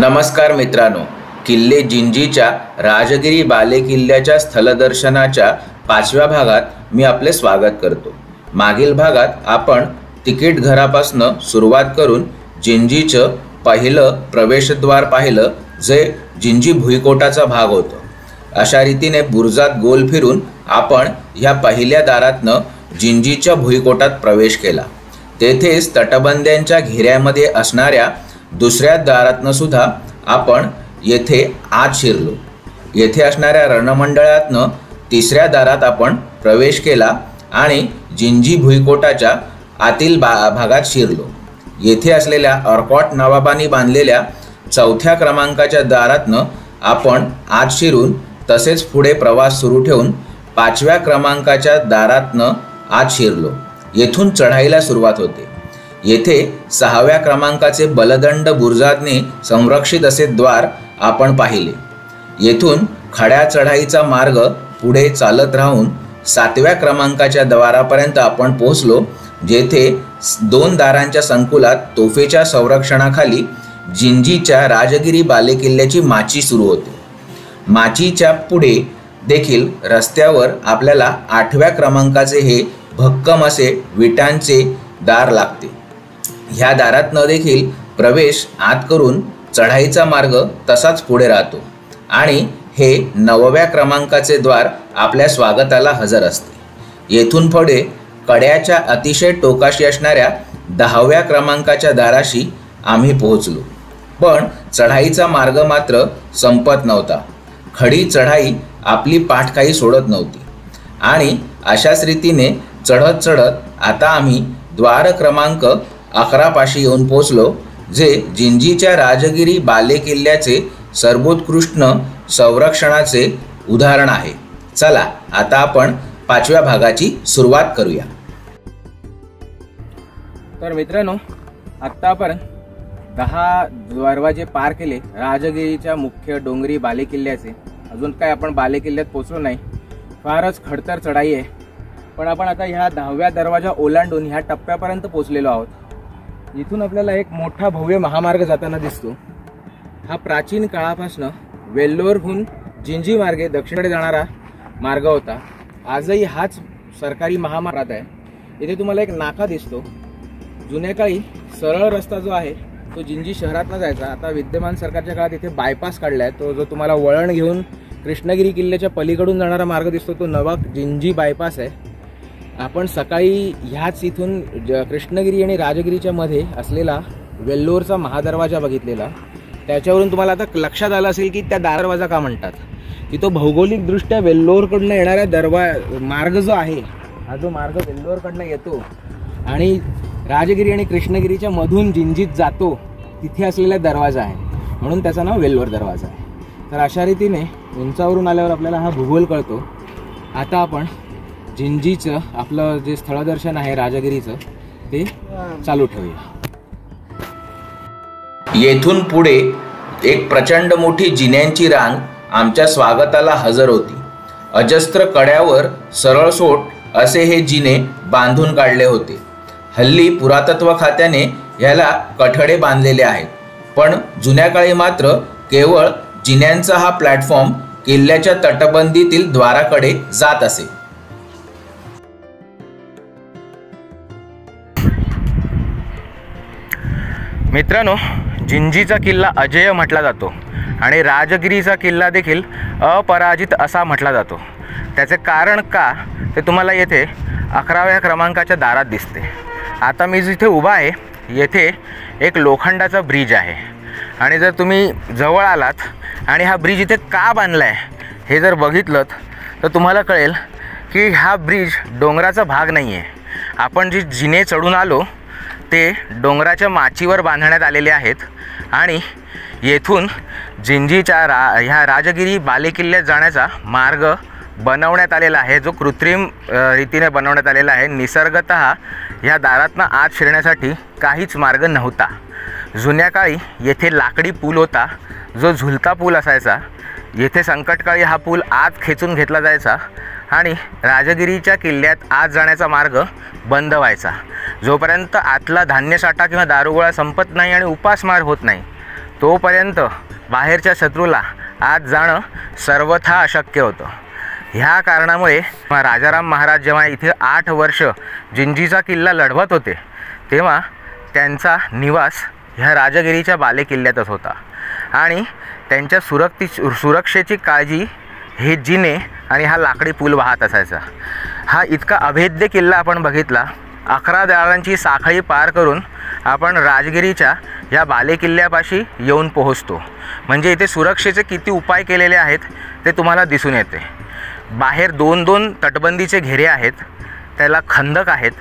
नमस्कार मित्रांनो, किल्ले जिंजीच्या राजगिरी बालेकिल्ल्याच्या स्थलदर्शनाच्या 5व्या भागात मी आपले स्वागत करतो। मागील भागात आपण तिकीट घरापासून सुरुवात करून जिंजीचं पहिलं प्रवेशद्वार पाहिलं, जे जिंजी भुईकोटाचा भाग होता। अशा रीतीने बुरुजात गोल फिरून आपण ह्या पहिल्या दारातनं जिंजीच्या भुईकोटात प्रवेश केला। तेथेच तटबंद्यांच्या घेऱ्यामध्ये असणाऱ्या दुसऱ्या दारातनं सुद्धा आपण येथे आत शिरलो। येथे असणाऱ्या रणमंडळातनं तिसऱ्या दारात आपण प्रवेश केला आणि जिंजी भुईकोटाच्या आतील भागात शिरलो। येथे असलेल्या ऑरकॉट नवाबांनी बांधलेल्या 4थ्या क्रमांकाच्या दारातनं आपण आत शिरून तसेच पुढे प्रवास सुरू ठेवून 5व्या क्रमांकाच्या दारातनं आत शिरलो। येथून चढाईला सुरुवात होते। येथे 6व्या क्रमांकाचे बलदंड बुरुजाने संरक्षित असे द्वार आपण पाहिले। येथून खड्या चढाईचा मार्ग पुढे चालत राहून 7व्या क्रमांकाच्या द्वारापर्यंत आपण पोहोचलो, जेथे 2 दारांच्या संकुलात तोफेच्या संरक्षणाखाली जिंजीच्या राजगिरी बालेकिल्ल्याची माची सुरू होते। माचीच्या पुढे देखील रस्त्यावर आपल्याला 8व्या क्रमांकाचे हे भक्कम असे विटांचे दार लागते। ह्या दारातनं देखील प्रवेश आत करून चढाईचा मार्ग तसाच पुढे राहतो आणि हे 9व्या क्रमांकाचे द्वार आपल्या स्वागताला हजर असते। येथून पुढे कड्याच्या अतिशय टोकाशी असणाऱ्या 10व्या क्रमांकाच्या दाराशी आम्ही पोहोचलो, पण चढाईचा मार्ग मात्र संपत नव्हता। खडी चढाई आपली पाठ काही सोडत नव्हती आणि अशाच रीतीने चढत चढत आता आम्ही द्वार क्रमांक 11 पाशी येऊन पोहोचलो, जे जिंजीच्या राजगिरी बालेकिल्ल्याचे सर्वोत्कृष्ट संरक्षणाचे उदाहरण आहे। चला आता आपण 5व्या भागाची सुरुवात करूया। तर मित्रांनो, आत्ता आपण 10 दरवाजे पार केले राजगिरीच्या मुख्य डोंगरी बालेकिल्ल्याचे। अजून काय आपण बालेकिल्ल्यात पोहोचलो नाही, फारच खडतर चढाई आहे, पण आपण आता ह्या 10व्या दरवाजा ओलांडून ह्या टप्प्यापर्यंत पोहोचलेलो आहोत। इथून आपल्याला एक मोठा भव्य महामार्ग जाताना दिसतो। हा प्राचीन काळापासून वेल्लोरहून जिंजी मार्गे दक्षिणेकडे जाणारा मार्ग होता। आजही हाच सरकारी महामार्ग आहे। इथे तुम्हाला एक नाका दिसतो। जुन्या काळी सरळ रस्ता जो आहे तो जिंजी शहरातला जायचा। आता विद्यमान सरकारच्या काळात इथे बायपास काढलाय। तो जो तुम्हाला वळण घेऊन कृष्णगिरी किल्ल्याच्या पलीकडून जाणारा मार्ग दिसतो तो नवा जिंजी बायपास आहे। आपण सकाळी ह्याच इथून कृष्णगिरी आणि राजगिरीच्या मध्ये असलेला वेल्लोरचा महादरवाजा बघितलेला। त्याच्यावरून तुम्हाला आता लक्षात आलं असेल की त्या दरवाजा का म्हणतात, की तो भौगोलिकदृष्ट्या वेल्लोरकडनं येणाऱ्या मार्ग जो आहे, हा जो मार्ग वेल्लोरकडनं येतो आणि राजगिरी आणि कृष्णगिरीच्या मधून जिंजीत जातो, तिथे असलेला दरवाजा आहे, म्हणून त्याचं नाव वेल्लोर दरवाजा आहे। तर अशा रीतीने उंचावरून आल्यावर आपल्याला हा भूगोल कळतो। आता आपण जिंजीचं आपलं जे स्थळदर्शन आहे राजगिरीचं ते चालू ठेवूया। येथून पुढे एक प्रचंड मोठी जिन्यांची रांग आमच्या स्वागताला हजर होती। अजस्त्र कड्यावर सरळसोट असे हे जिने बांधून काढले होते। हल्ली पुरातत्व खात्याने ह्याला कठडे बांधलेले आहेत, पण जुन्या काळी मात्र केवळ जिन्यांचा हा प्लॅटफॉर्म किल्ल्याच्या तटबंदीतील द्वाराकडे जात असे। मित्रांनो, जिंजीचा किल्ला अजेय म्हटला जातो आणि राजगिरीचा किल्ला देखील अपराजित असा म्हटला जातो। त्याचे कारण का ते तुम्हाला येथे 11व्या क्रमांकाच्या दारात दिसते। आता मी जिथे उभा आहे येथे एक लोखंडाचा ब्रिज आहे आणि जर तुम्ही जवळ आलात आणि हा ब्रिज इथे का बांधला आहे हे जर बघितलं तर तुम्हाला कळेल की हा ब्रिज डोंगराचा भाग नाही आहे। आपण जी जिने चढून आलो ते डोंगराच्या माचीवर बांधण्यात आलेले आहेत आणि येथून जिंजीच्या ह्या राजगिरी बालेकिल्ल्यात जाण्याचा मार्ग बनवण्यात आलेला आहे, जो कृत्रिम रीतीने बनवण्यात आलेला आहे। निसर्गतः ह्या दारातनं आत शिरण्यासाठी काहीच मार्ग नव्हता। जुन्या काळी येथे लाकडी पूल होता, जो झुलता पूल असायचा। येथे संकटकाळी हा पूल आत खेचून घेतला जायचा आणि राजगिरीच्या किल्ल्यात आत जाण्याचा मार्ग बंद व्हायचा। जोपर्यंत आतला धान्यसाठा किंवा दारुगोळा संपत नाही आणि उपासमार होत नाही, तोपर्यंत बाहेरच्या शत्रूला आत जाणं सर्वथा अशक्य होतं। ह्या कारणामुळे राजाराम महाराज जेव्हा इथे 8 वर्ष जिंजीचा किल्ला लढवत होते तेव्हा त्यांचा निवास ह्या राजगिरीच्या बालेकिल्ल्यातच होता आणि त्यांच्या सुरक्षेची काळजी हे जिने आणि हा लाकडी पूल वाहत असायचा। हा इतका अभेद्य किल्ला आपण बघितला। 11 दारांची साखळी पार करून आपण राजगिरीच्या या बालेकिल्ल्यापाशी येऊन पोहोचतो। म्हणजे इथे सुरक्षेचे किती उपाय केलेले आहेत ते तुम्हाला दिसून येते। बाहेर 2-2 तटबंदीचे घेरे आहेत, त्याला खंदक आहेत।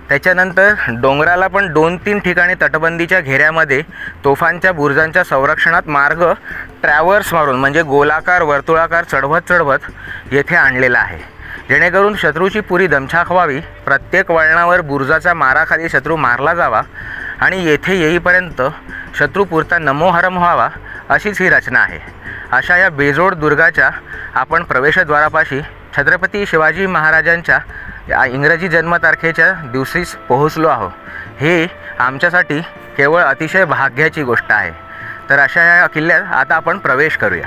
त्याच्यानंतर डोंगराला पण 2-3 ठिकाणी तटबंदीच्या घेऱ्यामध्ये तोफांच्या बुर्जांच्या संरक्षणात मार्ग ट्रॅव्हर्स मारून म्हणजे गोलाकार वर्तुळाकार चढवत येथे आणलेला आहे, जेणेकरून शत्रूची पुरी दमछाक व्हावी। प्रत्येक वळणावर बुर्जाच्या माराखाली शत्रू मारला जावा आणि येथे येईपर्यंत शत्रूपुरता नमोहरम व्हावा, अशीच ही रचना आहे। अशा या बेजोड दुर्गाच्या आपण प्रवेशद्वारापाशी छत्रपती शिवाजी महाराजांच्या इंग्रजी जन्मतारखेच्या दिवशीच पोहोचलो आहोत। हे आमच्यासाठी केवळ अतिशय भाग्याची गोष्ट आहे। तर अशा या किल्ल्यात आता आपण प्रवेश करूया।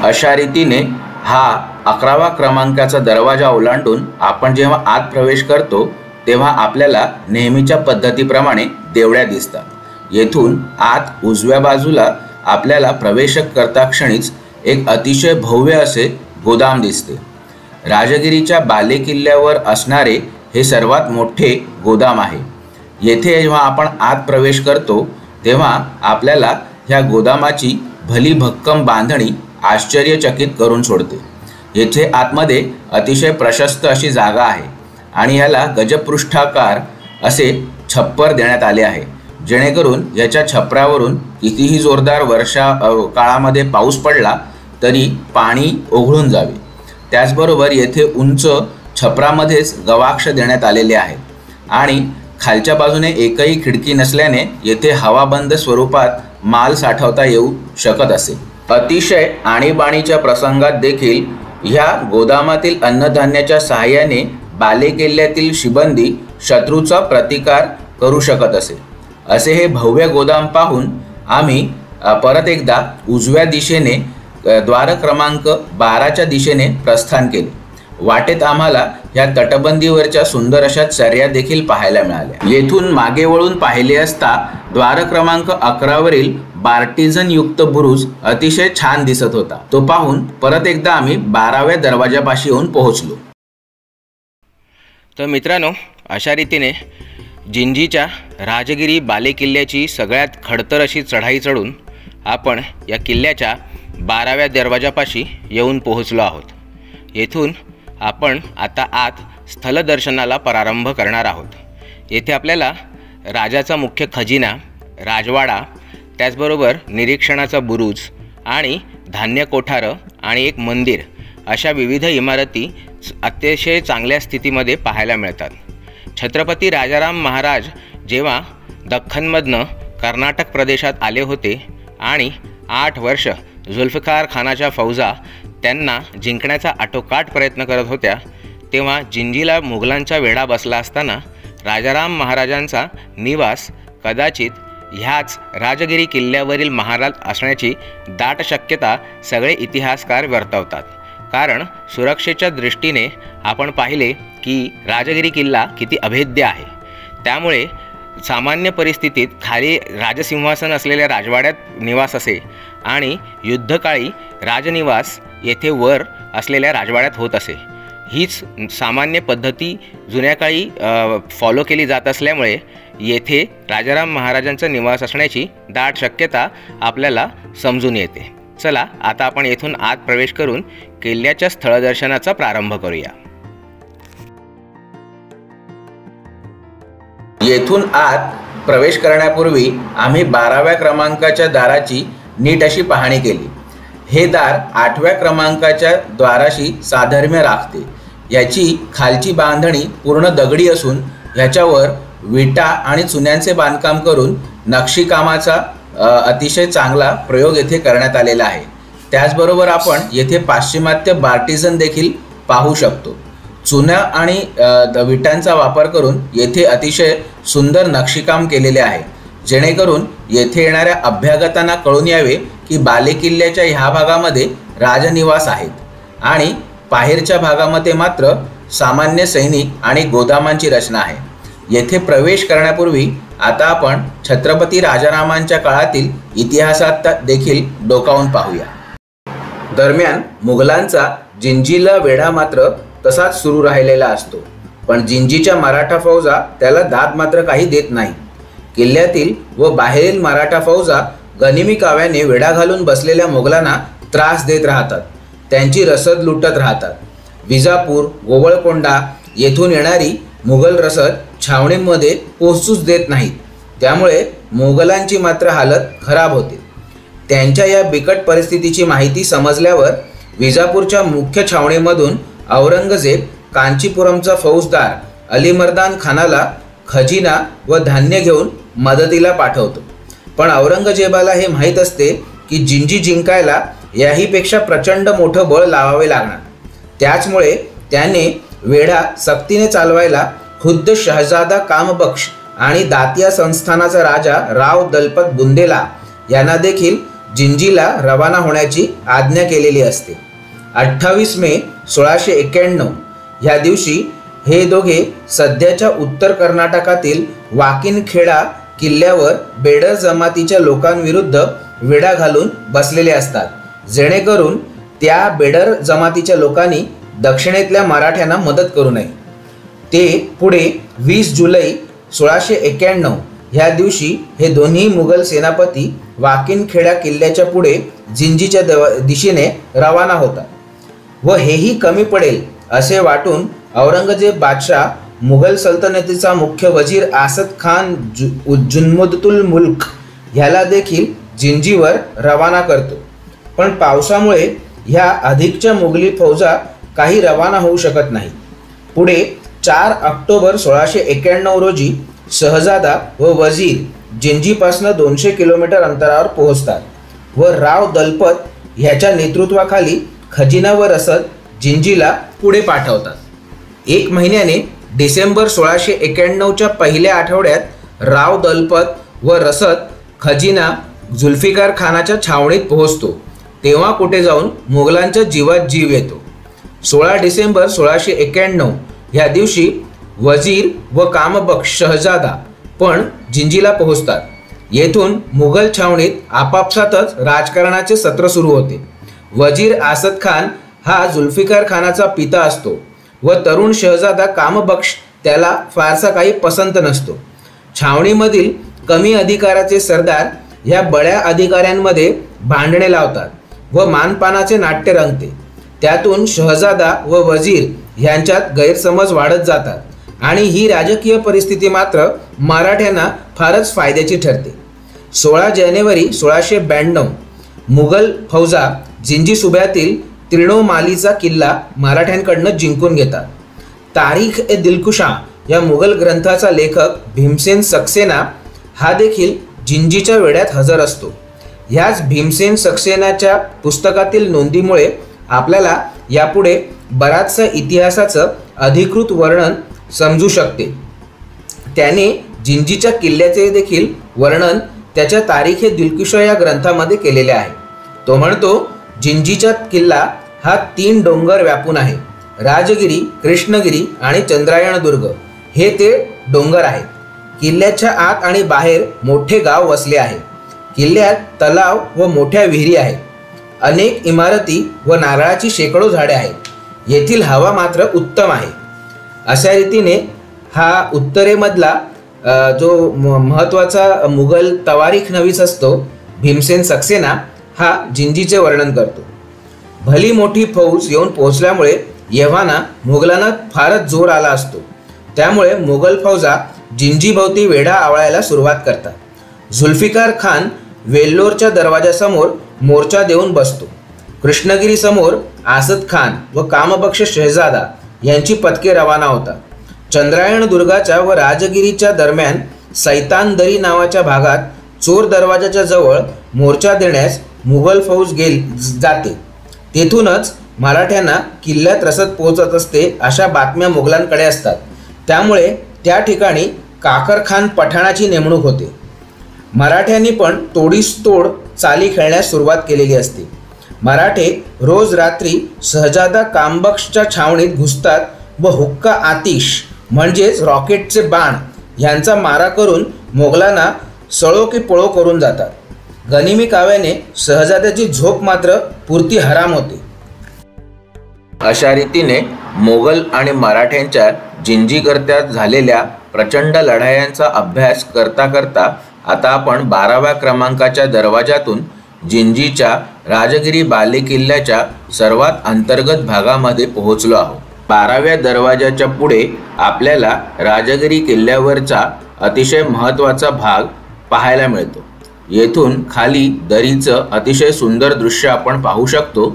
अशा रीतीने हा 11व्या क्रमांकाचा दरवाजा ओलांडून आपण जेव्हा आत प्रवेश करतो तेव्हा आपल्याला नेहमीच्या पद्धतीप्रमाणे देवळ्या दिसतात। येथून आत उजव्या बाजूला आपल्याला प्रवेश करता क्षणीच एक अतिशय भव्य असे गोदाम दिसते। राजगिरीच्या बालेकिल्ल्यावर असणारे हे सर्वात मोठे गोदाम आहे। येथे जेव्हा आपण आत प्रवेश करतो तेव्हा आपल्याला ह्या गोदामाची भली भक्कम बांधणी आश्चर्यचकित करून सोडते। येथे आतमध्ये अतिशय प्रशस्त अशी जागा आहे आणि ह्याला गजपृष्ठाकार असे छप्पर देण्यात आले आहे, जेणेकरून याच्या छपरावरून कितीही जोरदार वर्षा काळामध्ये पाऊस पडला तरी पाणी ओघळून जावे। त्याचबरोबर येथे उंच छपरामध्येच गवाक्ष देण्यात आलेले आहेत आणि खालच्या बाजूने एकही खिडकी नसल्याने येथे हवाबंद स्वरूपात माल साठवता येऊ शकत असे। अतिशय आणीबाणीच्या प्रसंगात देखील ह्या गोदामातील अन्नधान्याच्या सहाय्याने बालेकिल्ल्यातील शिबंदी शत्रूचा प्रतिकार करू शकत असे हे भव्य गोदाम पाहून आम्ही परत एकदा उजव्या दिशेने द्वार क्रमांक 12च्या दिशेने प्रस्थान केले। वाटेत आम्हाला या तटबंदीवरच्या सुंदर अशा चर्या देखील पाहायला मिळाल्या। येथून मागे वळून पाहिले असता द्वार क्रमांक 11वरील बार्टिझन युक्त बुरुज अतिशय छान दिसत होता। तो पाहून परत एकदा आम्ही 12व्या दरवाजापाशी येऊन पोहोचलो। तर मित्रांनो, अशा रीतीने जिंजीच्या राजगिरी बालेकिल्ल्याची सगळ्यात खडतर अशी चढाई चढून आपण या किल्ल्याच्या 12व्या दरवाजापाशी येऊन पोहोचलो आहोत। येथून आपण आता आत स्थलदर्शनाला प्रारंभ करणार आहोत। येथे आपल्याला राजाचा मुख्य खजिना, राजवाडा, त्याचबरोबर निरीक्षणाचा बुरुज आणि धान्य कोठारं आणि एक मंदिर अशा विविध इमारती अतिशय चांगल्या स्थितीमध्ये पाहायला मिळतात। छत्रपती राजाराम महाराज जेव्हा दख्खनमधनं कर्नाटक प्रदेशात आले होते आणि 8 वर्ष जुल्फकार खानाच्या फौजा त्यांना जिंकण्याचा आटोकाट प्रयत्न करत होत्या, तेव्हा जिंजीला मुघलांचा वेढा बसला असताना राजाराम महाराजांचा निवास कदाचित ह्याच राजगिरी किल्ल्यावरील महालात असण्याची दाट शक्यता सगळे इतिहासकार वर्तवतात। कारण सुरक्षेच्या दृष्टीने आपण पाहिले की राजगिरी किल्ला किती अभेद्य आहे। त्यामुळे सामान्य परिस्थितीत खाली राजसिंहासन असलेल्या राजवाड्यात निवास असे आणि युद्धकाळी राजनिवास येथे वर असलेल्या राजवाड्यात होत असे। हीच सामान्य पद्धती जुन्या काळी फॉलो केली जात असल्यामुळे येथे राजाराम महाराजांचा निवास असण्याची दाट शक्यता आपल्याला समजून येते। चला आता आपण येथून आत प्रवेश करून किल्ल्याच्या स्थळदर्शनाचा प्रारंभ करूया। येथून आत प्रवेश करण्यापूर्वी आम्ही 12व्या क्रमांकाच्या दाराची नीट अशी पाहणी केली। हे दार 8व्या क्रमांकाच्या द्वाराशी साधर्म्य राखते। याची खालची बांधणी पूर्ण दगडी असून ह्याच्यावर विटा आणि चुन्यांचे बांधकाम करून नक्षीकामाचा अतिशय चांगला प्रयोग येथे करण्यात आलेला आहे। त्याचबरोबर आपण येथे पाश्चिमात्य बार्टिझन देखील पाहू शकतो। चुन्या आणि विटांचा वापर करून येथे अतिशय सुंदर नक्षीकाम केलेले आहे, जेणेकरून येथे येणाऱ्या अभ्यागतांना कळून यावे की बालेकिल्ल्याच्या ह्या भागामध्ये राजनिवास आहेत आणि बाहेरच्या भागामध्ये मात्र सामान्य सैनिक आणि गोदामांची रचना आहे। येथे प्रवेश करण्यापूर्वी आता आपण छत्रपती राजारामांच्या काळातील इतिहासात देखील डोकावून पाहूया। दरम्यान मुघलांचा जिंजीला वेढा मात्र तसाच सुरू राहिलेला असतो, पण जिंजीच्या मराठा फौजा त्याला दाद मात्र काही देत नाही। किल्ल्यातील व बाहेरील मराठा फौजा गनिमी काव्याने वेढा घालून बसलेल्या मुघलांना त्रास देत राहतात, त्यांची रसद लुटत राहतात। विजापूर, गोवळकोंडा येथून येणारी मुघल रसद छावणीमध्ये पोहोचूच देत नाहीत, त्यामुळे मुघलांची मात्र हालत खराब होते। त्यांच्या या बिकट परिस्थितीची माहिती समजल्यावर विजापूरच्या मुख्य छावणीमधून औरंगजेब कांचीपुरमचा फौजदार अलीमर्दान खानाला खजिना व धान्य घेऊन मदतीला पाठवतो, पण औरंगजेबाला हे माहीत असते की जिंजी जिंकायला याहीपेक्षा प्रचंड मोठं बळ लावावे लागणार। त्याचमुळे त्याने वेढा सक्तीने चालवायला खुद्द शहजादा कामबख्श आणि दातिया संस्थानाचा राजा राव दलपत बुंदेला यांना देखील जिंजीला रवाना होण्याची आज्ञा केलेली असते। 28 मे 1691 ह्या दिवशी हे दोघे सध्याच्या उत्तर कर्नाटकातील वाकिनखेडा किल्ल्यावर बेडर जमातीच्या लोकांविरुद्ध वेढा घालून बसलेले असतात, जेणेकरून त्या बेडर जमातीच्या लोकांनी दक्षिणेतल्या मराठ्यांना मदत करू नये। ते पुढे 20 जुलै 1691 ह्या दिवशी हे दोन्ही मुघल सेनापती वाकिनखेडा किल्ल्याच्या पुढे जिंजीच्या दिशेने रवाना होतात व हेही कमी पडेल असे वाटून औरंगजेब बादशाह मुघल सल्तनतीचा मुख्य वजीर आसद खान जुन्मुद्दुल मुल्क ह्याला देखील जिंजीवर रवाना करतो, पण पावसामुळे ह्या अधिकच्या मुघली फौजा काही रवाना होऊ शकत नाही। पुढे 4 ऑक्टोबर 1691 रोजी शहजादा व वजीर जिंजीपासून 200 किलोमीटर अंतरावर पोहोचतात व राव दलपत ह्याच्या नेतृत्वाखाली खजिना व रसद जिंजीला पुढे पाठवतात। 1 महिन्याने डिसेंबर 1691च्या पहिल्या आठवड्यात राव दलपत व रसद खजिना जुल्फिकार खानाच्या छावणीत पोहोचतो, तेव्हा कुठे जाऊन मुघलांच्या जीवात जीव येतो। 16 डिसेंबर 1691 ह्या दिवशी वजीर व कामबख्श शहजादा पण जिंजीला पोहोचतात। येथून मुघल छावणीत आपापसातच राजकारणाचे सत्र सुरू होते। वजीर आसद खान हा जुल्फिकार खानाचा पिता असतो व तरुण शहजादा कामबख्श त्याला फारसा काही पसंत नसतो। छावणीमधील कमी अधिकाराचे सरदार ह्या बड्या अधिकाऱ्यांमध्ये भांडणे लावतात व मानपानाचे नाट्य रंगते। त्यातून शहजादा व वजीर ह्यांच्यात गैरसमज वाढत जातात आणि ही राजकीय परिस्थिती मात्र मराठ्यांना फारच फायद्याची ठरते। 16 जानेवारी 1692 मुघल फौजा जिंजी सुभ्यातील त्रिनोमालीचा किल्ला मराठ्यांकडून जिंकून घेतात। तारीख ए दिलकुशा या मुघल ग्रंथाचा लेखक भीमसेन सक्सेना हा देखील जिंजीच्या वेढ्यात हजर असतो। ह्याच भीमसेन सक्सेनाच्या पुस्तकातील नोंदीमुळे आपल्याला यापुढे बराचसा इतिहासाचं अधिकृत वर्णन समजू शकते। त्याने जिंजीच्या किल्ल्याचे देखील वर्णन त्याच्या तारीख ए दिलकुशा या ग्रंथामध्ये केलेले आहे। तो म्हणतो, जिंजीचा किल्ला हा 3 डोंगर व्यापून आहे। राजगिरी, कृष्णगिरी आणि चंद्रायणदुर्ग हे ते डोंगर आहेत। किल्ल्याच्या आत आणि बाहेर मोठे गाव वसले आहे। किल्ल्यात तलाव व मोठ्या विहिरी आहेत। अनेक इमारती व नारळाची शेकडो झाडे आहेत। येथील हवा मात्र उत्तम आहे। अशा रीतीने हा उत्तरेमधला जो महत्त्वाचा मुघल तवारीख नवीस असतो भीमसेन सक्सेना हा जिंजीचे वर्णन करतो। भली मोठी फौज येऊन पोहोचल्यामुळे येव्हाना मुघलांना फारच जोर आला असतो, त्यामुळे मुघल फौजा जिंजीभोवती वेढा आवळायला सुरुवात करतात। जुल्फिकार खान वेल्लोरच्या दरवाजासमोर मोर्चा देऊन बसतो। कृष्णगिरी समोर आसद खान व कामबख्श शहजादा यांची पथके रवाना होतात। चंद्रायण दुर्गाच्या व राजगिरीच्या दरम्यान सैतानदरी नावाच्या भागात चोर दरवाजाच्या जवळ मोर्चा देण्यास मुघल फौज जाते। तेथूनच मराठ्यांना किल्ल्यात रसद पोहोचत असते अशा बातम्या मुघलांकडे असतात, त्यामुळे त्या ठिकाणी काकर खान पठाणाची नेमणूक होते। मराठ्यांनी पण तोडीस तोड चाली खेळण्यास सुरुवात केलेली असते. मराठे रोज रात्री शहजादा कामबख्शच्या छावणीत घुसतात व हुक्का आतिश म्हणजेच रॉकेटचे बाण यांचा मारा करून मोगलांना सळो की पळो करून जातात. गनिमी काव्याने शहजाद्याची झोप मात्र पुरती हराम होते. अशा रीतीने मोगल आणि मराठ्यांच्या जिंजीकरत्यात झालेल्या प्रचंड लढायांचा अभ्यास करता करता आता आपण 12व्या क्रमांकाच्या दरवाजातून जिंजीच्या राजगिरी बालेकिल्ल्याच्या सर्वात अंतर्गत भागामध्ये पोहोचलो आहोत. 12व्या दरवाजाच्या पुढे आपल्याला राजगिरी किल्ल्यावरचा अतिशय महत्त्वाचा भाग पाहायला मिळतो. येथून खाली दरीचं अतिशय सुंदर दृश्य आपण पाहू शकतो.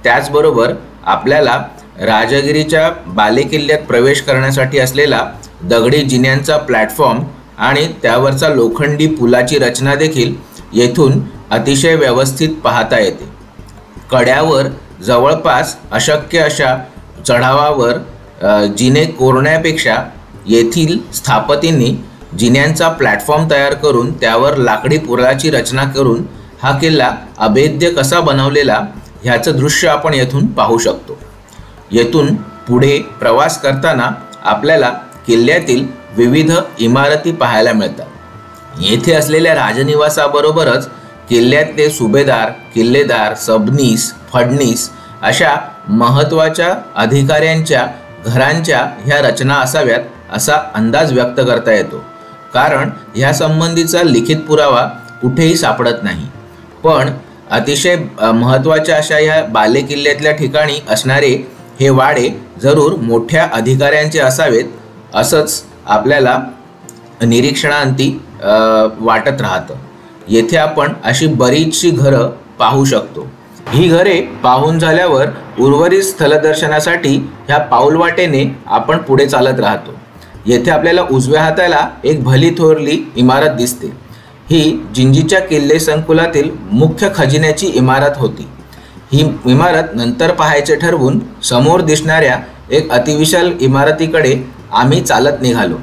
त्याचबरोबर आपल्याला राजगिरीच्या बालेकिल्ल्यात प्रवेश करण्यासाठी असलेला दगडी जिन्यांचा प्लॅटफॉर्म आणि त्यावरचा लोखंडी पुलाची रचना देखील येथून अतिशय व्यवस्थित पाहता येते. कड्यावर जवळपास अशक्य अशा चढावावर जिने कोरण्यापेक्षा येथील स्थापतींनी जिन्यांचा प्लॅटफॉर्म तयार करून त्यावर लाकडी पुलाची रचना करून हा किल्ला अभेद्य कसा बनवलेला ह्याचं दृश्य आपण येथून पाहू शकतो. येथून पुढे प्रवास करताना आपल्याला किल्ल्यातील विविध इमारती पाहायला मिळतात. येथे असलेल्या राजनिवासाबरोबरच किल्ल्यातले सुभेदार, किल्लेदार, सबनीस, फडणीस अशा महत्त्वाच्या अधिकाऱ्यांच्या घरांच्या ह्या रचना असाव्यात असा अंदाज व्यक्त करता येतो. कारण ह्या संबंधीचा लिखित पुरावा कुठेही सापडत नाही. पण अतिशय महत्त्वाच्या अशा ह्या बालेकिल्ल्यातल्या ठिकाणी असणारे हे वाडे जरूर मोठ्या अधिकाऱ्यांचे असावेत असंच आपल्याला निरीक्षणांती वाटत राहतं. येथे आपण अशी बरीचशी घरं पाहू शकतो. ही घरे पाहून झाल्यावर उर्वरित स्थलदर्शनासाठी ह्या पाऊलवाटेने आपण पुढे चालत राहतो. येथे आपल्याला उजव्या हाताला एक भली थोरली इमारत दिसते. ही जिंजीच्या किल्ले संकुलातील मुख्य खजिन्याची इमारत होती. ही इमारत नंतर पाहायचे ठरवून समोर दिसणाऱ्या एक अतिविशाल इमारतीकडे आम्ही चालत निघालो.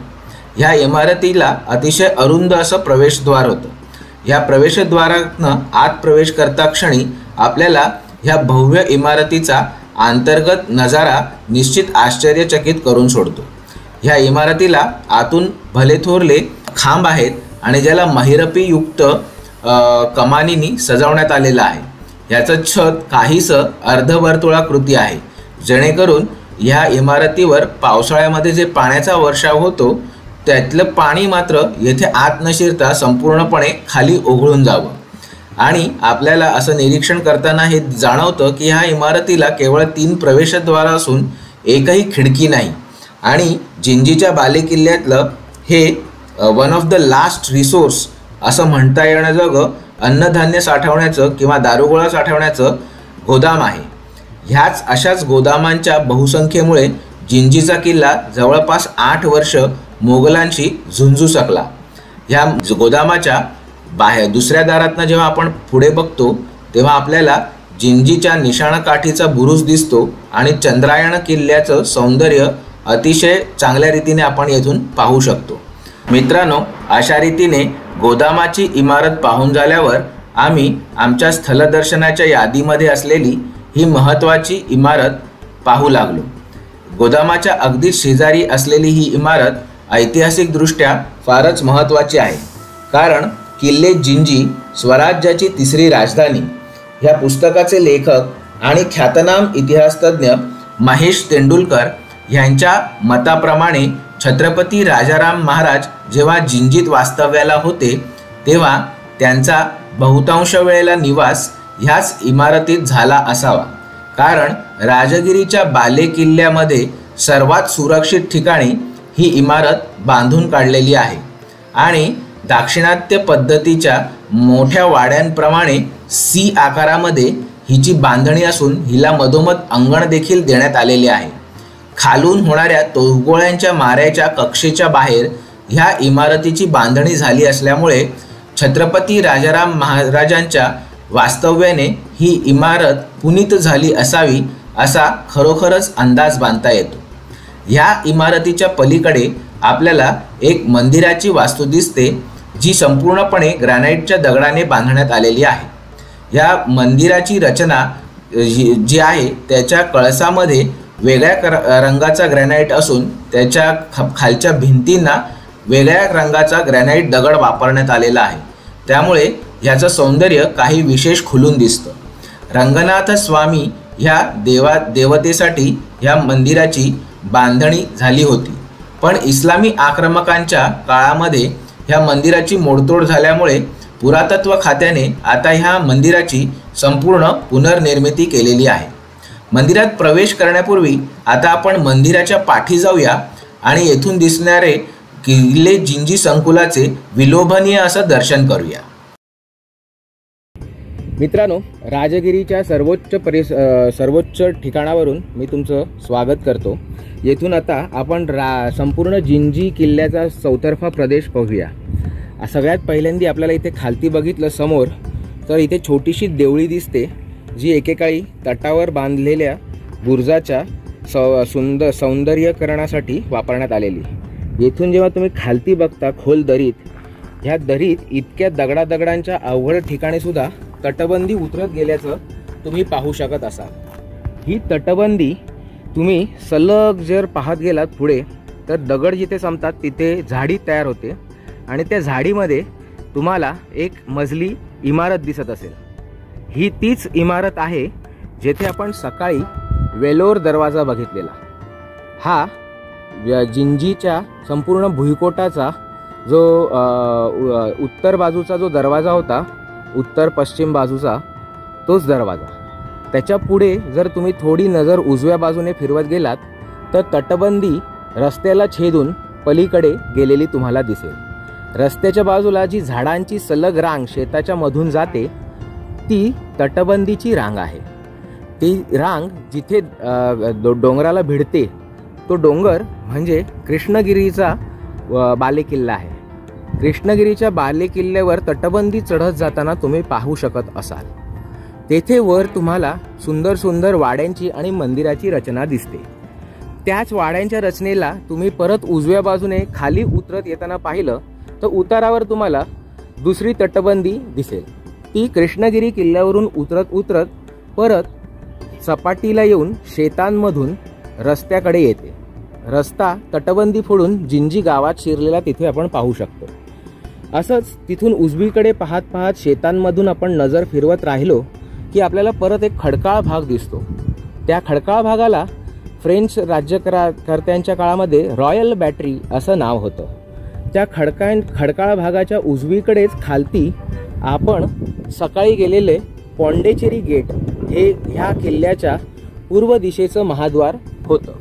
ह्या इमारतीला अतिशय अरुंद असं प्रवेशद्वार होतं. ह्या प्रवेशद्वारातनं आत प्रवेश करता क्षणी आपल्याला ह्या भव्य इमारतीचा अंतर्गत नजारा निश्चित आश्चर्यचकित करून सोडतो. ह्या इमारतीला आतून भले थोरले खांब आहेत आणि ज्याला महिरपीयुक्त कमानींनी सजवण्यात आलेलं आहे. ह्याचं छत काहीसं अर्धवर्तुळाकृती आहे, जेणेकरून ह्या इमारतीवर पावसाळ्यामध्ये जे पाण्याचा वर्षाव होतो त्यातलं पाणी मात्र येथे आत न शिरता संपूर्णपणे खाली ओघळून जावं. आणि आपल्याला असं निरीक्षण करताना हे जाणवतं की ह्या इमारतीला केवळ 3 प्रवेशद्वार असून एकही खिडकी नाही. आणि जिंजीच्या बालेकिल्ल्यातलं हे one of the last resource असं म्हणता येण्याजोगं अन्नधान्य साठवण्याचं किंवा दारुगोळा साठवण्याचं गोदाम आहे. ह्याच अशाच गोदामांच्या बहुसंख्येमुळे जिंजीचा किल्ला जवळपास 8 वर्ष मोगलांशी झुंजू शकला. ह्या गोदामाच्या बाहेर दुसऱ्या दारातनं जेव्हा आपण पुढे बघतो तेव्हा आपल्याला जिंजीच्या निशाणकाठीचा बुरुज दिसतो आणि चंद्रायण किल्ल्याचं सौंदर्य अतिशय चांगल्या रीतीने आपण येथून पाहू शकतो. मित्रांनो, अशा रीतीने गोदामाची इमारत पाहून झाल्यावर आम्ही आमच्या स्थलदर्शनाच्या यादीमध्ये असलेली ही महत्त्वाची इमारत पाहू लागलो. गोदामाच्या अगदी शेजारी असलेली ही इमारत ऐतिहासिकदृष्ट्या फारच महत्त्वाची आहे. कारण किल्ले जिंजी स्वराज्याची 3री राजधानी ह्या पुस्तकाचे लेखक आणि ख्यातनाम इतिहासतज्ञ महेश तेंडुलकर यांच्या मताप्रमाणे छत्रपती राजाराम महाराज जेव्हा जिंजीत वास्तव्याला होते तेव्हा त्यांचा बहुतांश वेळेला निवास ह्याच इमारतीत झाला असावा. कारण राजगिरीच्या बालेकिल्ल्यामध्ये सर्वात सुरक्षित ठिकाणी ही इमारत बांधून काढलेली आहे आणि दाक्षिणात्य पद्धतीच्या मोठ्या वाड्यांप्रमाणे सी आकारामध्ये हिची बांधणी असून हिला मधोमध अंगण देखील देण्यात आलेले आहे. खालून होणाऱ्या तोफगोळ्यांच्या माऱ्याच्या कक्षेच्या बाहेर ह्या इमारतीची बांधणी झाली असल्यामुळे छत्रपती राजाराम महाराजांच्या वास्तव्याने ही इमारत पुनीत झाली असावी असा खरोखरच अंदाज बांधता येतो. ह्या इमारतीच्या पलीकडे आपल्याला एक मंदिराची वास्तू दिसते जी संपूर्णपणे ग्रॅनाइटच्या दगडाने बांधण्यात आलेली आहे. या मंदिराची रचना जी आहे त्याच्या कळसामध्ये वेगळ्या रंगाचा ग्रॅनाइट असून त्याच्या खालच्या भिंतींना वेगळ्या रंगाचा ग्रॅनाइट दगड वापरण्यात आलेला आहे. त्यामुळे ह्याचं सौंदर्य काही विशेष खुलून दिसतं. रंगनाथ स्वामी ह्या देवतेसाठी ह्या मंदिराची बांधणी झाली होती, पण इस्लामी आक्रमकांच्या काळामध्ये ह्या मंदिराची मोडतोड झाल्यामुळे पुरातत्व खात्याने आता ह्या मंदिराची संपूर्ण पुनर्निर्मिती केलेली आहे. मंदिरात प्रवेश करण्यापूर्वी आता आपण मंदिराच्या पाठी जाऊया आणि येथून दिसणारे किल्ले जिंजी संकुलाचे विलोभनीय असं दर्शन करूया. मित्रांनो, राजगिरीच्या सर्वोच्च ठिकाणावरून मी तुमचं स्वागत करतो. येथून आता आपण संपूर्ण जिंजी किल्ल्याचा चौतर्फा प्रदेश पाहूया. सगळ्यात पहिल्यांदा आपल्याला इथे खालती बघितलं समोर तर इथे छोटीशी देवळी दिसते, जी एकेकाळी तटावर बांधलेल्या बुरुजाच्या सौंदर्यीकरणासाठी वापरण्यात आलेली. येथून जेव्हा तुम्ही खालती बघता खोल दरीत, ह्या दरीत इतक्या दगडांच्या अवघड ठिकाणी सुद्धा तटबंदी उतरत गेल्याचं तुम्ही पाहू शकत असाल. ही तटबंदी तुम्ही सलग जर पाहत गेलात पुढे तर दगड जिथे संपतात तिथे झाडी तयार होते आणि त्या झाडीमध्ये तुम्हाला एक मजली इमारत दिसत असेल. ही तीच इमारत आहे जेथे आपण सकाळी वेलोर दरवाजा बघितलेला. हा जिंजीच्या संपूर्ण भुईकोटाचा जो उत्तर बाजूचा जो दरवाजा होता, उत्तर पश्चिम बाजूचा तोच दरवाजा. त्याच्या पुढे जर तुम्ही थोडी नजर उजव्या बाजूने फिरवत गेलात तर तटबंदी रस्त्याला छेदून पलीकडे गेलेली तुम्हाला दिसेल. रस्त्याच्या बाजूला जी झाडांची सलग रांग शेताच्या मधून जाते ती तटबंदीची रांग आहे. ती रांग जिथे डोंगराला भिडते तो डोंगर म्हणजे कृष्णगिरीचा बालेकिल्ला आहे. कृष्णगिरीच्या बालेकिल्ल्यावर तटबंदी चढत जाताना तुम्ही पाहू शकत असाल. तेथे वर तुम्हाला सुंदर सुंदर वाड्यांची आणि मंदिराची रचना दिसते. त्याच वाड्यांच्या रचनेला तुम्ही परत उजव्या बाजूने खाली उतरत येताना पाहिलं तर उतारावर तुम्हाला दुसरी तटबंदी दिसेल. ती कृष्णगिरी किल्ल्यावरून उतरत परत सपाटीला येऊन शेतांमधून रस्त्याकडे येते. रस्ता तटबंदी फोडून जिंजी गावात शिरलेला तिथे आपण पाहू शकतो. असंच तिथून उजवीकडे पाहत पाहत शेतांमधून आपण नजर फिरवत राहिलो की आपल्याला परत एक खडकाळ भाग दिसतो. त्या खडकाळ भागाला फ्रेंच राज्यकर्त्यांच्या काळामध्ये रॉयल बॅटरी असं नाव होतं. त्या खडकाळ भागाच्या उजवीकडेच खालती आपण सकाळी गेलेले पॉंडेचेरी गेट हे ह्या किल्ल्याच्या पूर्व दिशेचं महाद्वार होतं.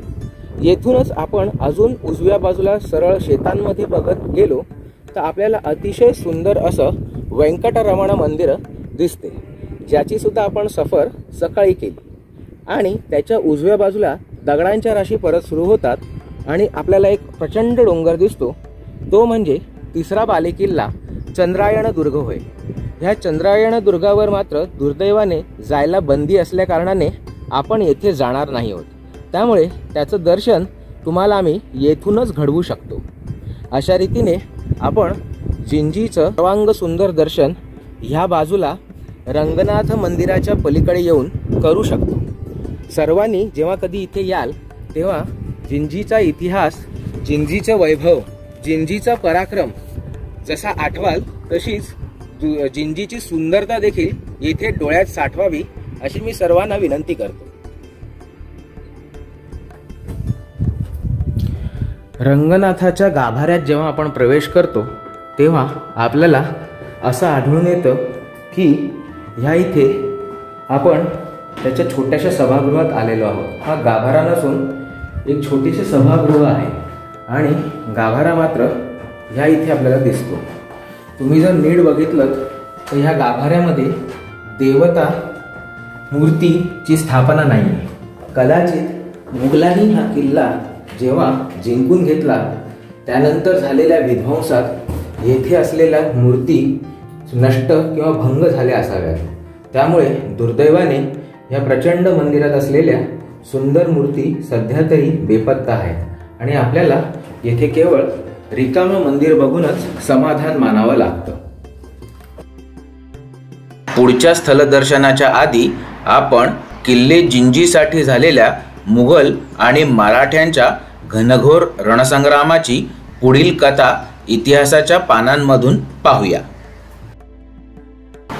येथूनच आपण अजून उजव्या बाजूला सरळ शेतांमध्ये बघत गेलो तर आपल्याला अतिशय सुंदर असं व्यंकटरमण मंदिर दिसते, ज्याची सुद्धा आपण सफर सकाळी केली. आणि त्याच्या उजव्या बाजूला दगडांच्या राशी परत सुरू होतात आणि आपल्याला एक प्रचंड डोंगर दिसतो. तो म्हणजे तिसरा बालेकिल्ला चंद्रायण दुर्ग होय. ह्या चंद्रायण दुर्गावर मात्र दुर्दैवाने जायला बंदी असल्या कारणाने आपण येथे जाणार नाही आहोत. त्यामुळे त्याचं दर्शन तुम्हाला आम्ही येथूनच घडवू शकतो. अशा रीतीने आपण जिंजीचं सर्वांग सुंदर दर्शन ह्या बाजूला रंगनाथ मंदिराच्या पलीकडे येऊन करू शकतो. सर्वांनी जेव्हा कधी इथे याल तेव्हा जिंजीचा इतिहास, जिंजीचं वैभव, जिंजीचा पराक्रम जसा आठवाल तशीच जिंजीची सुंदरता देखील येथे डोळ्यात साठवावी अशी मी सर्वांना विनंती करतो. रंगनाथाच्या गाभाऱ्यात जेव्हा आपण प्रवेश करतो तेव्हा आपल्याला असं आढळून येतं की ह्या इथे आपण त्याच्या छोट्याशा सभागृहात आलेलो आहोत. हा गाभारा नसून एक छोटीशी सभागृह आहे आणि गाभारा मात्र ह्या इथे आपल्याला दिसतो. तुम्ही जर नीट बघितलं तर ह्या गाभाऱ्यामध्ये देवता मूर्तीची स्थापना नाही आहे. कदाचित मुघलांनी हा किल्ला जेव्हा जिंकून घेतला त्यानंतर झालेल्या विध्वंसात येथे असलेल्या मूर्ती नष्ट किंवा भंग झाल्या असाव्यात. त्यामुळे दुर्दैवाने या प्रचंड मंदिरात असलेल्या सुंदर मूर्ती सध्या तरी बेपत्ता आहेत आणि आपल्याला येथे केवळ रिकामं मंदिर बघूनच समाधान मानावं लागतं. पुढच्या स्थलदर्शनाच्या आधी आपण किल्ले जिंजीसाठी झालेल्या मुघल आणि मराठ्यांच्या घनघोर रणसंग्रामाची पुढील कथा इतिहासाच्या पानांमधून पाहूया.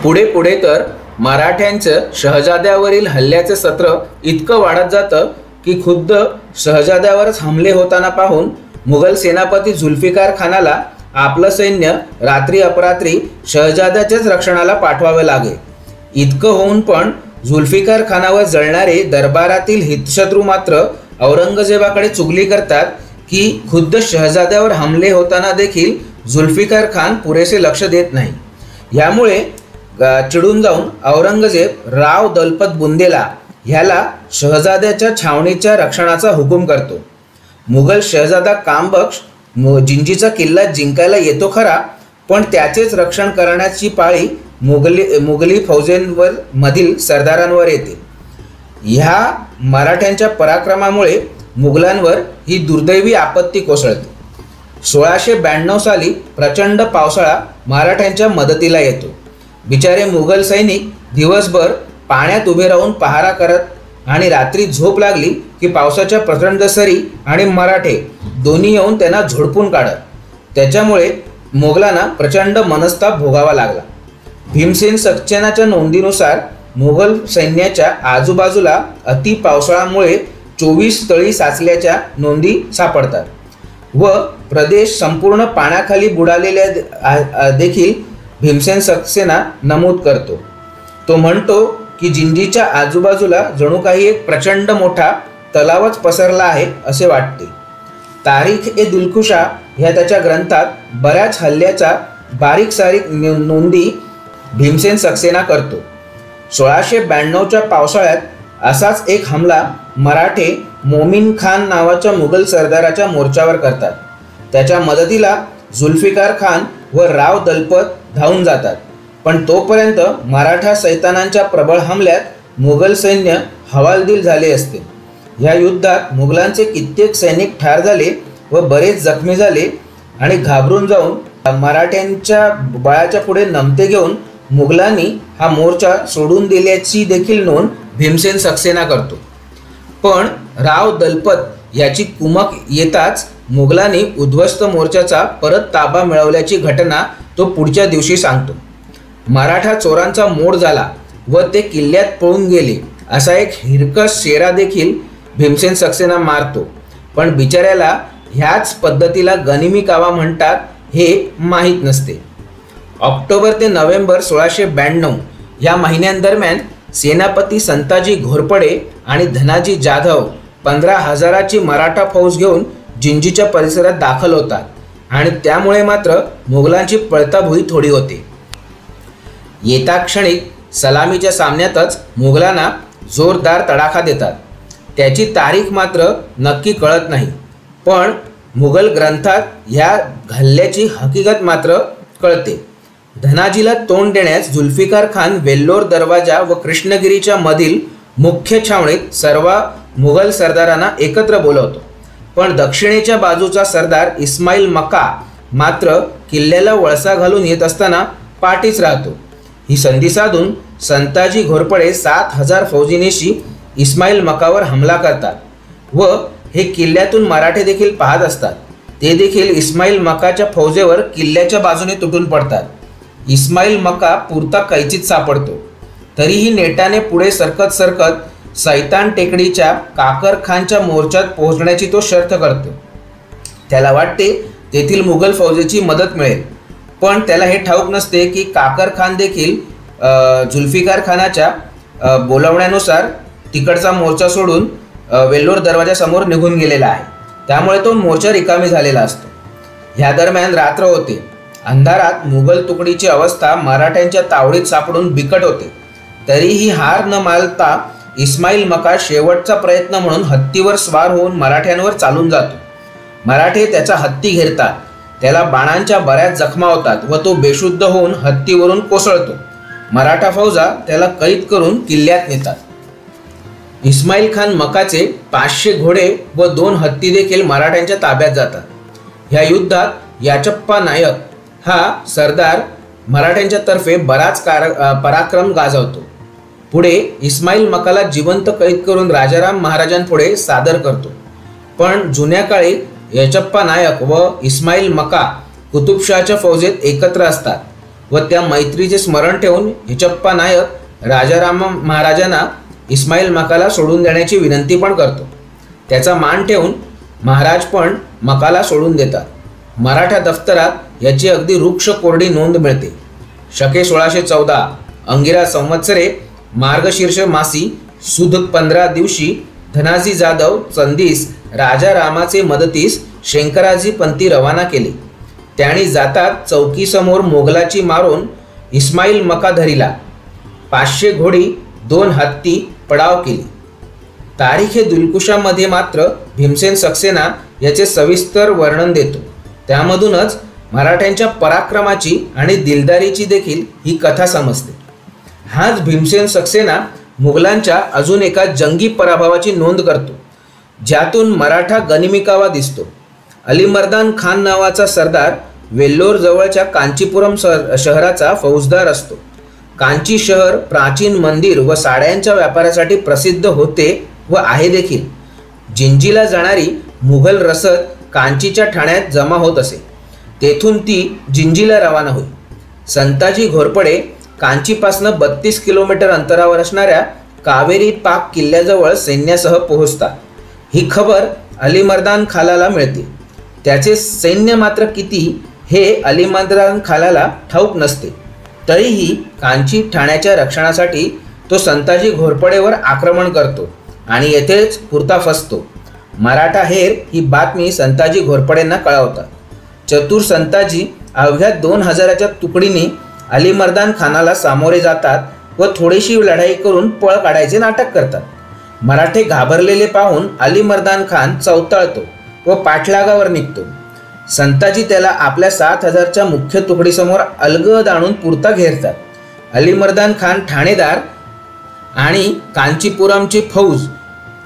पुढे पुढे तर मराठ्यांचं शहजाद्यावरील हल्ल्याचं सत्र इतकं वाढत जातं की खुद्द शहजाद्यावरच हमले होताना पाहून मुघल सेनापती जुल्फिकार खानाला आपलं सैन्य रात्री अपरात्री शहजाद्याच्याच रक्षणाला पाठवावे लागे. इतकं होऊन पण जुल्फिकार खानावर जळणारे दरबारातील हितशत्रू मात्र औरंगजेबाकडे चुगली करतात की खुद्द शहजाद्यावर हमले होताना देखील जुल्फिकार खान पुरेसे लक्ष देत नाही. यामुळे चिडून जाऊन औरंगजेब राव दलपत बुंदेला ह्याला शहजाद्याच्या छावणीच्या रक्षणाचा हुकूम करतो. मुघल शहजादा कामबख्श जिंजीचा किल्ला जिंकायला येतो खरा, पण त्याचेच रक्षण करण्याची पाळी मुघली फौजेंवर मधील सरदारांवर येते. ह्या मराठ्यांच्या पराक्रमामुळे मुघलांवर ही दुर्दैवी आपत्ती कोसळते. 1692 साली प्रचंड पावसाळा मराठ्यांच्या मदतीला येतो. बिचारे मुघल सैनिक दिवसभर पाण्यात उभे राहून पहारा करत आणि रात्री झोप लागली की पावसाच्या प्रचंड सरी आणि मराठे दोन्ही येऊन त्यांना झोडपून काढत. त्याच्यामुळे मुघलांना प्रचंड मनस्ताप भोगावा लागला. भीमसेन सक्सेनाच्या नोंदीनुसार मुघल सैन्याच्या आजूबाजूला अति पावसाळ्यामुळे 24 तळी साचल्याच्या नोंदी सापडतात व प्रदेश संपूर्ण पाण्याखाली बुडालेल्या देखील भीमसेन सक्सेना नमूद करतो. तो म्हणतो की जिंजीच्या आजूबाजूला जणू काही एक प्रचंड मोठा तलावच पसरला आहे असे वाटते. तारीख ए दिलखुशा ह्या त्याच्या ग्रंथात बऱ्याच हल्ल्याचा बारीक सारीक नोंदी भीमसेन सक्सेना करतो. 1692च्या पावसाळ्यात असाच एक हमला मराठे मोमीन खान नावाच्या मुघल सरदाराच्या मोर्चावर करतात. त्याच्या मदतीला जुल्फिकार खान व राव दलपत धावून जातात. पण तोपर्यंत मराठा सैतानांच्या प्रबळ हमल्यात मुघल सैन्य हवालदिल झाले असते. या युद्धात मुघलांचे कित्येक सैनिक ठार झाले व बरेच जखमी झाले आणि घाबरून जाऊन मराठ्यांच्या बळाच्या पुढे नमते घेऊन मुघलांनी हा मोर्चा सोडून दिल्याची देखील नोंद भीमसेन सक्सेना करतो. पण राव दलपत याची कुमक येताच मुघलांनी उद्ध्वस्त मोर्चाचा परत ताबा मिळवल्याची घटना तो पुढच्या दिवशी सांगतो. मराठा चोरांचा मोड झाला व ते किल्ल्यात पळून गेले असा एक हिरकस शेरा देखील भीमसेन सक्सेना मारतो. पण बिचाऱ्याला ह्याच पद्धतीला गनिमी कावा म्हणतात हे माहीत नसते. ऑक्टोबर ते नोव्हेंबर 1692 या महिन्यांदरम्यान सेनापती संताजी घोरपडे आणि धनाजी जाधव 15,000ची मराठा फौज घेऊन जिंजीच्या परिसरात दाखल होतात आणि त्यामुळे मात्र मुघलांची पळताभुई थोडी होते. येता क्षणी सलामीच्या सामन्यातच मुघलांना जोरदार तडाखा देतात. त्याची तारीख मात्र नक्की कळत नाही, पण मुघल ग्रंथात ह्या हल्ल्याची हकीकत मात्र कळते. धनाजीला तोंड देण्यास जुल्फिकार खान वेल्लोर दरवाजा व कृष्णगिरीच्या मधील मुख्य छावणीत सर्व मुघल सरदारांना एकत्र बोलवतो. पण दक्षिणेच्या बाजूचा सरदार इस्माईल मका मात्र किल्ल्याला वळसा घालून येत असताना पाठीच राहतो. ही संधी साधून संताजी घोरपडे 7,000 फौजीनिशी इस्माईल मकावर हमला करतात व हे किल्ल्यातून मराठे देखील पाहत असतात. ते देखील इस्माईल मकाच्या फौजेवर किल्ल्याच्या बाजूने तुटून पडतात. इस्माईल मका पुरता कैचीत सापडतो. तरीही नेटाने पुढे सरकत सैतान टेकडीच्या काकर खानच्या मोर्चात पोहोचण्याची तो शर्त करतो. त्याला वाटते तेथील मुघल फौजेची मदत मिळेल, पण त्याला हे ठाऊक नसते की काकर खान देखील जुल्फिकार खानाच्या बोलावण्यानुसार तिकडचा मोर्चा सोडून वेल्लोर दरवाजासमोर निघून गेलेला आहे. त्यामुळे तो मोर्चा रिकामी झालेला असतो. ह्या दरम्यान रात्र होते. अंधारात मुघल तुकडीची अवस्था मराठ्यांच्या तावडीत सापडून बिकट होते. तरीही हार न मानता इस्माईल मका शेवटचा प्रयत्न म्हणून हत्तीवर स्वार होऊन मराठ्यांवर चालून जातो. मराठे त्याचा हत्ती घेरतात. त्याला बाणांच्या बऱ्याच जखमा होतात व तो बेशुद्ध होऊन हत्तीवरून कोसळतो. मराठा फौजा त्याला कैद करून किल्ल्यात नेतात. इस्माईल खान मकाचे 500 घोडे व 2 हत्ती देखील मराठ्यांच्या ताब्यात जातात. ह्या युद्धात याचप्पा नायक हा सरदार मराठ्यांच्या तर्फे बराच पराक्रम गाजवतो. पुढे इस्माईल मकाला जिवंत कैद करून राजाराम महाराजांपुढे सादर करतो. पण जुन्या काळी याचप्पा नायक व इस्माईल मका कुतुबशहाच्या फौजेत एकत्र असतात व त्या मैत्रीचे स्मरण ठेवून याचप्पा नायक राजाराम महाराजांना इस्माईल मकाला सोडून देण्याची विनंती पण करतो. त्याचा मान ठेवून महाराज पण मकाला सोडून देतात. मराठा दफ्तरात याची अगदी रुक्ष कोरडी नोंद मिळते. शके 1614 अंगिरा संवत्सरे मार्गशीर्ष मासी सुद 15 दिवशी धनाजी जाधव चंदीस राजा रामाचे मदतीस शंकराजी पंथी रवाना केले. त्यांनी जातात चौकीसमोर मोगलाची मारून इस्माईल मका धरिला. 500 घोडी 2 हत्ती पडाव केली. तारीख दिलकुशामध्ये मात्र भीमसेन सक्सेना याचे सविस्तर वर्णन देतो. त्यामधूनच मराठ्यांच्या पराक्रमाची आणि दिलदारीची देखील ही कथा समजते. हाच भीमसेन सक्सेना मुघलांच्या अजून एका जंगी पराभवाची नोंद करतो, ज्यातून मराठा गनिमिकावा दिसतो. अलीमर्दान खान नावाचा सरदार वेल्लोर जवळच्या कांचीपुरम शहराचा फौजदार असतो. कांची शहर प्राचीन मंदिर व साड्यांच्या व्यापारासाठी प्रसिद्ध होते व आहे देखील. जिंजीला जाणारी मुघल रसद कांचीच्या ठाण्यात जमा होत असे. तेथून ती जिंजीला रवाना होई. संताजी घोरपडे कांचीपासून 32 किलोमीटर अंतरावर असणाऱ्या कावेरी पाक किल्ल्याजवळ सैन्यासह पोहोचतात. ही खबर अलीमर्दान खानाला मिळते. त्याचे सैन्य मात्र किती हे अलीमर्दान खानाला ठाऊक नसते. तरीही कांची ठाण्याच्या रक्षणासाठी तो संताजी घोरपडेवर आक्रमण करतो आणि येथेच पुरता फसतो. मराठा हेर ही बातमी संताजी घोरपडेंना कळवतात. चतुर संताजी अवघ्या 2000च्या तुकडीने अलीमर्दान खानाला सामोरे जातात व थोडीशी लढाई करून पळ काढायचे नाटक करतात. मराठे घाबरलेले पाहून अलीमर्दान खान चवताळतो व पाठलागावर निघतो. संताजी त्याला आपल्या 7000च्या मुख्य तुकडीसमोर अलगद आणून पुरता घेरतात. अलीमर्दान खान ठाणेदार आणि कांचीपुरमची फौज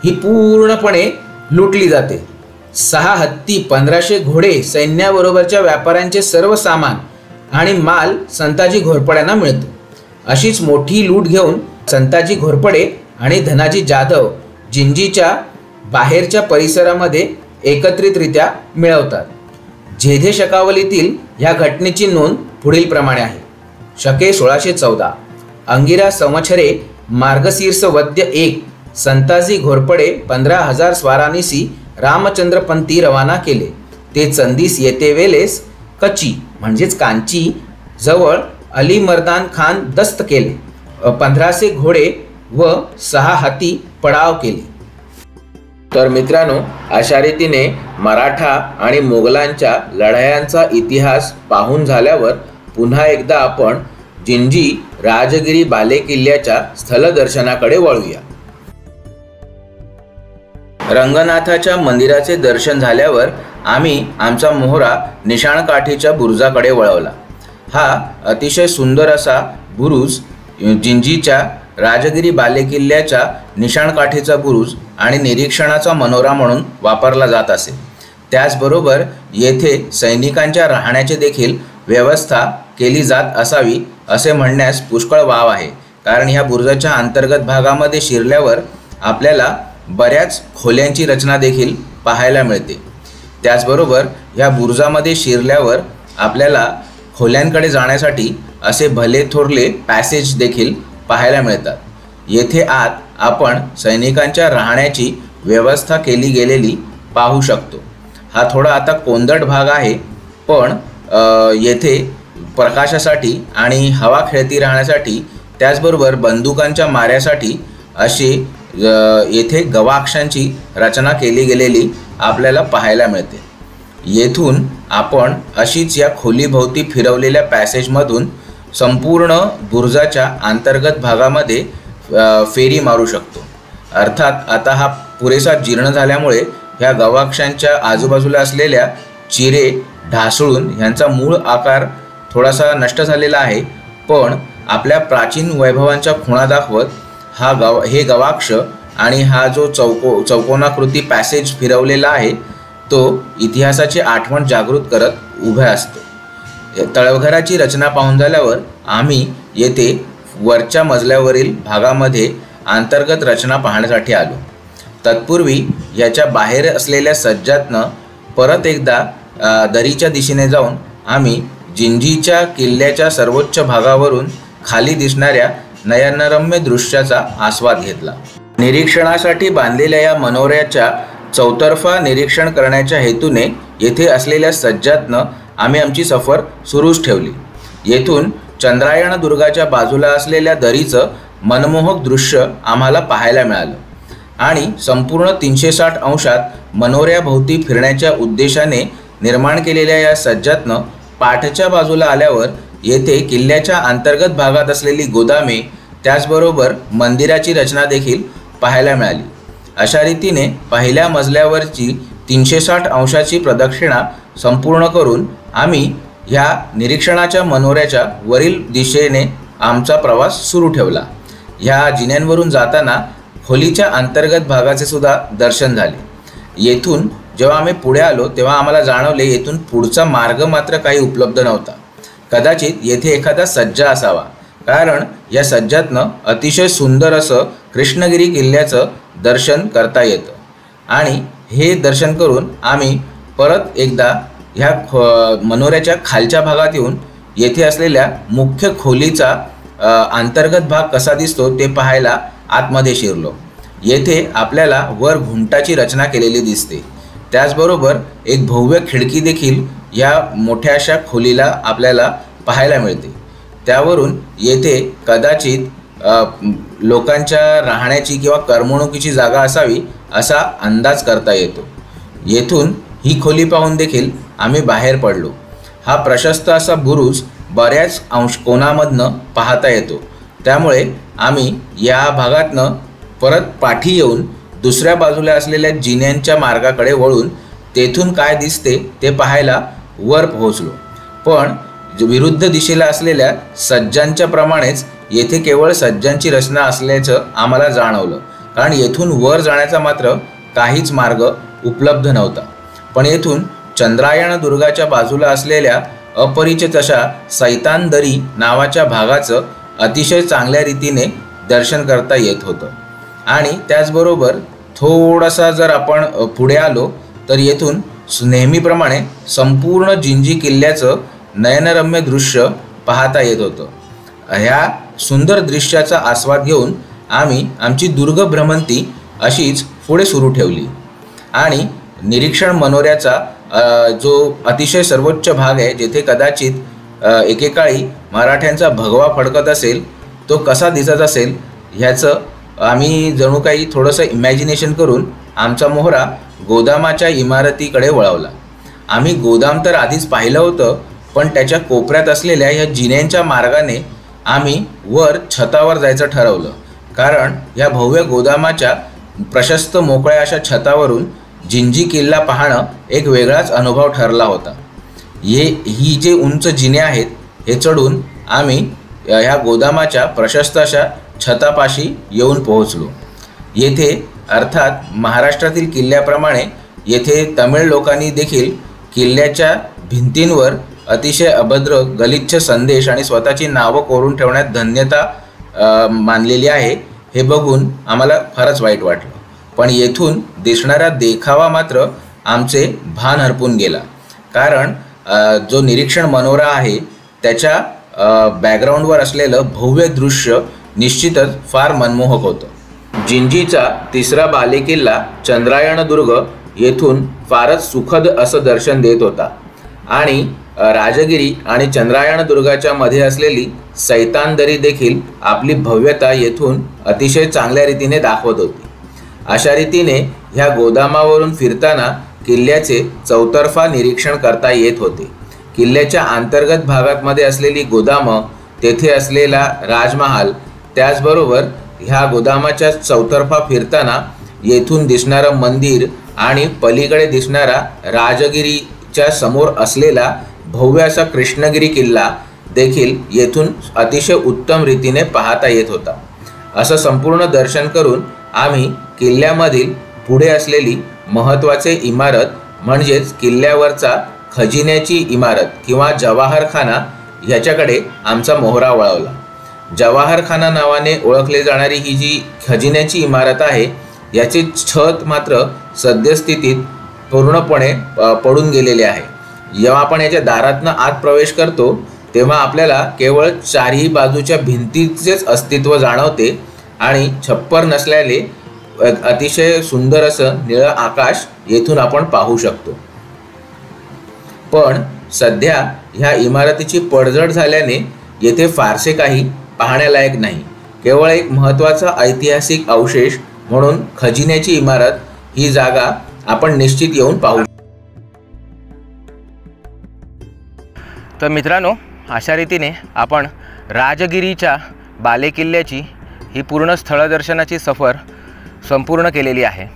ही पूर्णपणे लुटली जाते. 6 हत्ती 1500 घोडे सैन्याबरोबरच्या व्यापाऱ्यांचे सर्व सामान आणि माल संताजी घोरपड्यांना मिळतो. अशीच मोठी लूट घेऊन संताजी घोरपडे आणि धनाजी जाधव जिंजीच्या बाहेरच्या परिसरामध्ये एकत्रितरित्या मिळवतात. झेधे शकावलीतील या घटनेची नोंद पुढील प्रमाणे आहे. शके 1614 अंगिरा संवत्सरे मार्गशीर्ष वद्य 1 संताजी घोरपडे 15,000 स्वारांनीसी रामचंद्रपंथी रवाना केले. ते चंदीस येते वेळेस कची म्हणजेच कांची जवळ अलीमर्दान खान दस्त केले. 1500 घोडे व 6 हत्ती पडाव केले. तर मित्रांनो, अशा रीतीने मराठा आणि मोगलांच्या लढायांचा इतिहास पाहून झाल्यावर पुन्हा एकदा आपण जिंजी राजगिरी बालेकिल्ल्याच्या स्थलदर्शनाकडे वळूया. रंगनाथाच्या मंदिराचे दर्शन झाल्यावर आम्ही आमचा मोहरा निशाणकाठीच्या बुरुजाकडे वळवला. हा अतिशय सुंदर असा बुरुज जिंजीच्या राजगिरी बालेकिल्ल्याच्या निशाणकाठीचा बुरुज आणि निरीक्षणाचा मनोरा म्हणून वापरला जात असे. त्याचबरोबर येथे सैनिकांच्या राहण्याची देखील व्यवस्था केली जात असावी असे म्हणण्यास पुष्कळ वाव आहे. कारण ह्या बुरुजाच्या अंतर्गत भागामध्ये शिरल्यावर आपल्याला बऱ्याच खोल्यांची रचना देखील पाहायला मिळते. त्याचबरोबर ह्या बुरुजामध्ये शिरल्यावर आपल्याला खोल्यांकडे जाण्यासाठी असे भले थोरले पॅसेज देखील पाहायला मिळतात. येथे आत आपण सैनिकांच्या राहण्याची व्यवस्था केली गेलेली पाहू शकतो. हा थोडा आता कोंदट भाग आहे, पण येथे प्रकाशासाठी आणि हवा खेळती राहण्यासाठी त्याचबरोबर बंदुकांच्या माऱ्यासाठी अशी येथे गवाक्षांची रचना केली गेलेली आपल्याला पाहायला मिळते. येथून आपण अशीच या खोलीभोवती फिरवलेल्या पॅसेजमधून संपूर्ण बुरुजाच्या अंतर्गत भागामध्ये फेरी मारू शकतो. अर्थात आता हा पुरेसा जीर्ण झाल्यामुळे ह्या गवाक्षांच्या आजूबाजूला असलेल्या चिरे ढासळून ह्यांचा मूळ आकार थोडासा नष्ट झालेला आहे. पण आपल्या प्राचीन वैभवांच्या खुणा दाखवत हे गवाक्ष आणि हा जो चौकोनाकृती पॅसेज फिरवलेला आहे तो इतिहासाची आठवण जागृत करत उभा असतो। तळघराची रचना पाहून झाल्यावर आम्ही येथे वरच्या मजल्यावरील भागामध्ये अंतर्गत रचना पाहण्यासाठी आलो। तत्पूर्वी याच्या बाहेर असलेल्या सज्जातनं परत एकदा दरीच्या दिशेने जाऊन आम्ही जिंजीच्या किल्ल्याच्या सर्वोच्च भागावरून खाली दिसणाऱ्या नयनरम्य दृश्याचा आस्वाद घेतला। निरीक्षणासाठी बांधलेल्या या मनोऱ्याच्या चौतर्फा निरीक्षण करण्याच्या हेतूने येथे असलेल्या सज्जातनं आम्ही आमची सफर सुरूच ठेवली। येथून चंद्रायण दुर्गाच्या बाजूला असलेल्या दरीचं मनमोहक दृश्य आम्हाला पाहायला मिळालं आणि संपूर्ण 360 अंशात मनोऱ्याभोवती फिरण्याच्या उद्देशाने निर्माण केलेल्या या सज्जातनं पाठच्या बाजूला आल्यावर येथे किल्ल्याच्या अंतर्गत भागात असलेली गोदामे त्याचबरोबर मंदिराची रचना देखील पाहायला मिळाली। अशा रीतीने पहिल्या मजल्यावरची 360 अंशाची प्रदक्षिणा संपूर्ण करून आम्ही ह्या निरीक्षणाच्या मनोऱ्याच्या वरील दिशेने आमचा प्रवास सुरू ठेवला। ह्या जिन्यांवरून जाताना खोलीच्या अंतर्गत भागाचे सुद्धा दर्शन झाले। येथून जेव्हा आम्ही पुढे आलो तेव्हा आम्हाला जाणवले येथून पुढचा मार्ग मात्र काही उपलब्ध नव्हता। कदाचित येथे एखादा सज्जा असावा, कारण या सज्जातनं अतिशय सुंदर असं कृष्णगिरी किल्ल्याचं दर्शन करता येतं आणि हे दर्शन करून आम्ही परत एकदा ह्या मनोऱ्याच्या खालच्या भागात येऊन येथे असलेल्या मुख्य खोलीचा अंतर्गत भाग कसा दिसतो ते पाहायला आतमध्ये शिरलो। येथे आपल्याला वर घुंटाची रचना केलेली दिसते, त्याचबरोबर एक भव्य खिडकी देखील या मोठ्या अशा खोलीला आपल्याला पाहायला मिळते। त्यावरून येथे कदाचित लोकांच्या राहण्याची किंवा करमणुकीची जागा असावी असा अंदाज करता येतो। येथून ही खोली पाहून देखील आम्ही बाहेर पडलो। हा प्रशस्त असा बुरुज बऱ्याच कोणामधनं पाहता येतो, त्यामुळे आम्ही या भागातनं परत पाठी येऊन दुसऱ्या बाजूला असलेल्या जिन्यांच्या मार्गाकडे वळून तेथून काय दिसते ते पाहायला वर पोहोचलो। पण विरुद्ध दिशेला असलेल्या सज्जांच्या प्रमाणेच येथे केवळ सज्जांची रचना असल्याचं आम्हाला जाणवलं, कारण येथून वर जाण्याचा मात्र काहीच मार्ग उपलब्ध नव्हता। पण येथून चंद्रायण दुर्गाच्या बाजूला असलेल्या अपरिचित अशा सैतान दरी नावाच्या भागाचं अतिशय चांगल्या रीतीने दर्शन करता येत होतं आणि त्याचबरोबर थोडासा जर आपण पुढे आलो तर येथून नेहमीप्रमाणे संपूर्ण जिंजी किल्ल्याचं नयनरम्य दृश्य पाहता येत होतं। ह्या सुंदर दृश्याचा आस्वाद घेऊन आम्ही आमची दुर्ग भ्रमंती अशीच पुढे सुरू ठेवली आणि निरीक्षण मनोऱ्याचा जो अतिशय सर्वोच्च भाग आहे, जेथे कदाचित एकेकाळी मराठ्यांचा भगवा फडकत असेल, तो कसा दिसत असेल ह्याचं आम्ही जणू काही थोडंसं इमॅजिनेशन करून आमचा मोहरा गोदामाच्या इमारतीकडे वळवला। आम्ही गोदाम तर आधीच पाहिलं होतं, पण त्याच्या कोपऱ्यात असलेल्या ह्या जिन्यांच्या मार्गाने आम्ही वर छतावर जायचं ठरवलं, कारण या भव्य गोदामाच्या प्रशस्त मोकळ्या अशा छतावरून जिंजी किल्ला पाहणं एक वेगळाच अनुभव ठरला होता। ही जे उंच जिने आहेत हे चढून आम्ही ह्या गोदामाच्या प्रशस्त अशा छतापाशी येऊन पोहोचलो। येथे अर्थात महाराष्ट्रातील किल्ल्याप्रमाणे येथे तमिळ लोकांनी देखील किल्ल्याच्या भिंतींवर अतिशय अभद्र गलिच्छ संदेश आणि स्वतःची नावं कोरून ठेवण्यात धन्यता मानलेली आहे। हे बघून आम्हाला फारच वाईट वाटलं, पण येथून दिसणारा देखावा मात्र आमचे भान हरपून गेला, कारण जो निरीक्षण मनोरा आहे त्याच्या बॅकग्राऊंडवर असलेलं भव्य दृश्य निश्चितच फार मनमोहक होतं। जिंजीचा तिसरा बालेकिल्ला चंद्रायण दुर्ग येथून फारच सुखद असं दर्शन देत होता आणि राजगिरी आणि चंद्रायण दुर्गाच्या मध्ये असलेली सैतान दरी देखील आपली भव्यता येथून अतिशय चांगल्या रीतीने दाखवत होती। अशा रीतीने ह्या गोदामावरून फिरताना किल्ल्याचे चौतर्फा निरीक्षण करता येत होते। किल्ल्याच्या अंतर्गत भागामध्ये असलेली गोदामं, तेथे असलेला राजमहाल, त्याचबरोबर ह्या गोदामाच्या चौतर्फा फिरताना येथून दिसणारं मंदिर आणि पलीकडे दिसणारा राजगिरीच्या समोर असलेला भव्य असा कृष्णगिरी किल्ला देखील येथून अतिशय उत्तम रीतीने पाहता येत होता। असं संपूर्ण दर्शन करून आम्ही किल्ल्यामधील पुढे असलेली महत्त्वाची इमारत म्हणजेच किल्ल्यावरचा खजिन्याची इमारत किंवा जवाहरखाना ह्याच्याकडे आमचा मोहरा वळवला. जवाहरखाना नावाने ओळखले जाणारी ही जी खजिन्याची इमारत आहे याचे छत मात्र सद्यस्थितीत पूर्णपणे पडून गेलेले आहे. जेव्हा आपण याच्या दारातनं आत प्रवेश करतो तेव्हा आपल्याला केवळ चारही बाजूच्या भिंतीचेच अस्तित्व जाणवते आणि छप्पर नसल्याने अतिशय सुंदर असं निळं आकाश येथून आपण पाहू शकतो. पण सध्या ह्या इमारतीची पडझड झाल्याने येथे फारसे काही पाहण्यालायक नाही. केवळ एक महत्त्वाचा ऐतिहासिक अवशेष म्हणून खजिन्याची इमारत ही जागा आपण निश्चित येऊन पाहू. तर मित्रांनो, अशा रीतीने आपण राजगिरीच्या बालेकिल्ल्याची ही पूर्ण स्थळदर्शनाची सफर संपूर्ण केलेली आहे.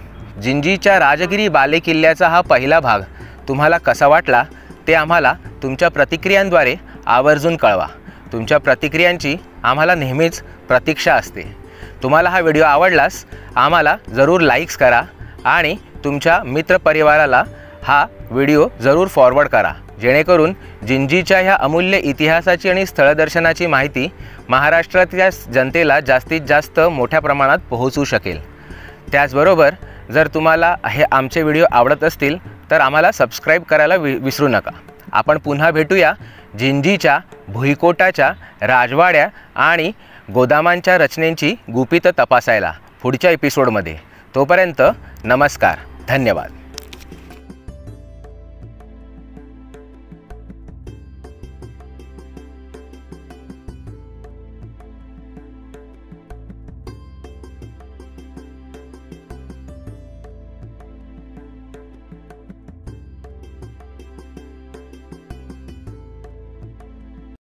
जिंजीच्या राजगिरी बालेकिल्ल्याचा हा पहिला भाग तुम्हाला कसा वाटला ते आम्हाला तुमच्या प्रतिक्रियांद्वारे आवर्जून कळवा. तुमच्या प्रतिक्रियांची आम्हाला नेहमीच प्रतीक्षा असते. तुम्हाला हा व्हिडिओ आवडलास आम्हाला जरूर लाईक्स करा आणि तुमच्या मित्रपरिवाराला हा व्हिडिओ जरूर फॉरवर्ड करा, जेणेकरून जिंजीच्या ह्या अमूल्य इतिहासाची आणि स्थळदर्शनाची माहिती महाराष्ट्रातल्या जनतेला जास्तीत जास्त मोठ्या प्रमाणात पोहोचू शकेल. त्याचबरोबर जर तुम्हाला हे आमचे व्हिडिओ आवडत असतील तर आम्हाला सबस्क्राईब करायला विसरू नका. आपण पुन्हा भेटूया जिंजीच्या भुईकोटाच्या राजवाड्या आणि गोदामांच्या रचनेची गुपितं तपासायला पुढच्या एपिसोडमध्ये. तोपर्यंत नमस्कार, धन्यवाद.